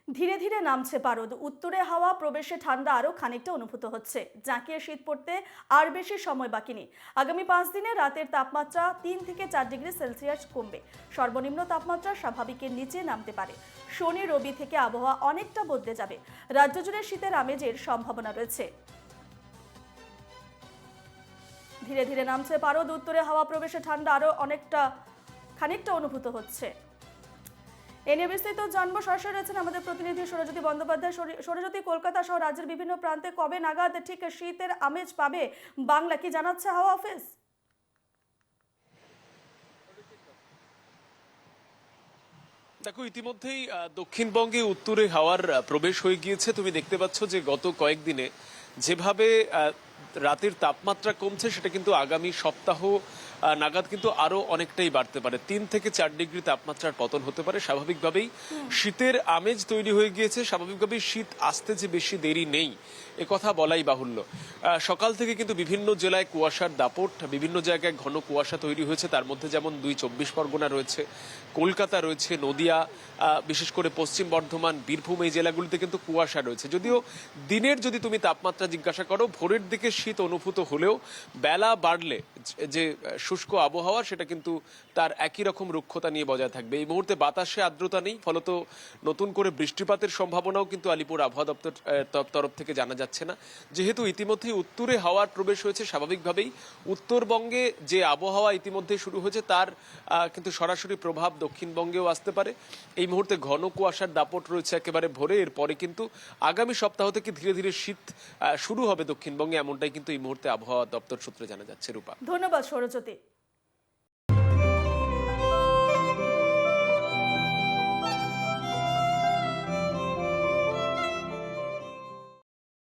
ধীরে ধীরে নামছে পারদ, উত্তরে হাওয়া প্রবেশে ঠান্ডা আরও খানিকটা অনুভূত হচ্ছে। জাঁকিয়ে শীত পড়তে আর বেশি সময় বাকি নেই। আগামী 5 দিনে রাতের তাপমাত্রা 3 থেকে 4 ডিগ্রি সেলসিয়াস কমবে। সর্বনিম্ন তাপমাত্রা স্বাভাবিকের নিচে নামতে পারে। শনি রবি থেকে আবহাওয়া অনেকটা বদলে যাবে। রাজ্য জুড়ে শীতের আমেজের সম্ভাবনা রয়েছে। ধীরে ধীরে নামছে পারদ, উত্তরে হাওয়া প্রবেশে ঠান্ডা আরও খানিকটা অনুভূত হচ্ছে। এ নিয়ে বিস্তারিত জানবো। সরাসরি রয়েছেন আমাদের প্রতিনিধি সৌরজ্যোতি বন্দ্যোপাধ্যায়। সৌরজ্যোতি, কলকাতা সহ রাজ্যের বিভিন্ন প্রান্তে কবে নাগাদ ঠিক শীতের আমেজ পাবে বাংলা, কি জানাচ্ছে হাওয়া অফিস? দেখো, ইতিমধ্যেই দক্ষিণবঙ্গে উত্তরে হাওয়ার প্রবেশ হয়ে গিয়েছে। তুমি দেখতে পাচ্ছ যে গত কয়েকদিনে যেভাবে রাতের তাপমাত্রা কমছে, সেটা কিন্তু আগামী সপ্তাহ নাগাদ কিন্তু আরো অনেকটাই বাড়তে পারে। 3 থেকে 4 ডিগ্রি তাপমাত্রার পতন হতে পারে। স্বাভাবিকভাবেই শীতের আমেজ তৈরি হয়ে গিয়েছে। স্বাভাবিকভাবেই শীত আসতে যে বেশি দেরি নেই এ কথা বলাই বাহুল্য। সকাল থেকে কিন্তু বিভিন্ন জেলায় কুয়াশার দাপট, বিভিন্ন জায়গায় ঘন কুয়াশা তৈরি হয়েছে। তার মধ্যে যেমন 2 চব্বিশ পরগনা রয়েছে, কলকাতা রয়েছে, নদিয়া, বিশেষ করে পশ্চিম বর্ধমান, বীরভূম, এই জেলাগুলিতে কিন্তু কুয়াশা রয়েছে। যদিও দিনের যদি তুমি তাপমাত্রা জিজ্ঞাসা করো, ভোরের দিকে শীত অনুভূত হলেও বেলা বাড়লে যে শুষ্ক আবহাওয়া, সেটা কিন্তু তার একই রকম রুক্ষতা নিয়ে বজায় থাকবে। এই মুহূর্তে বাতাসে আর্দ্রতা নেই, ফলত নতুন করে বৃষ্টিপাতের সম্ভাবনাও কিন্তু আলিপুর আবহাওয়া দপ্তর তরফ থেকে জানা যাচ্ছে না। যেহেতু ইতিমধ্যেই উত্তরে হাওয়ার প্রবেশ হয়েছে, স্বাভাবিকভাবেই উত্তরবঙ্গে যে আবহাওয়া ইতিমধ্যে শুরু হয়েছে তার কিন্তু সরাসরি প্রভাব দক্ষিণবঙ্গেও আসতে পারে। এই মুহূর্তে ঘন কুয়াশার দাপট রয়েছে একেবারে ভোরে। এরপরে কিন্তু আগামী সপ্তাহ থেকে ধীরে ধীরে শীত শুরু হবে দক্ষিণবঙ্গে, এমনটাই কিন্তু এই মুহূর্তে আবহাওয়া দপ্তর সূত্রে জানা যাচ্ছে। রূপা, ধন্যবাদ সৌরজ্যোতি।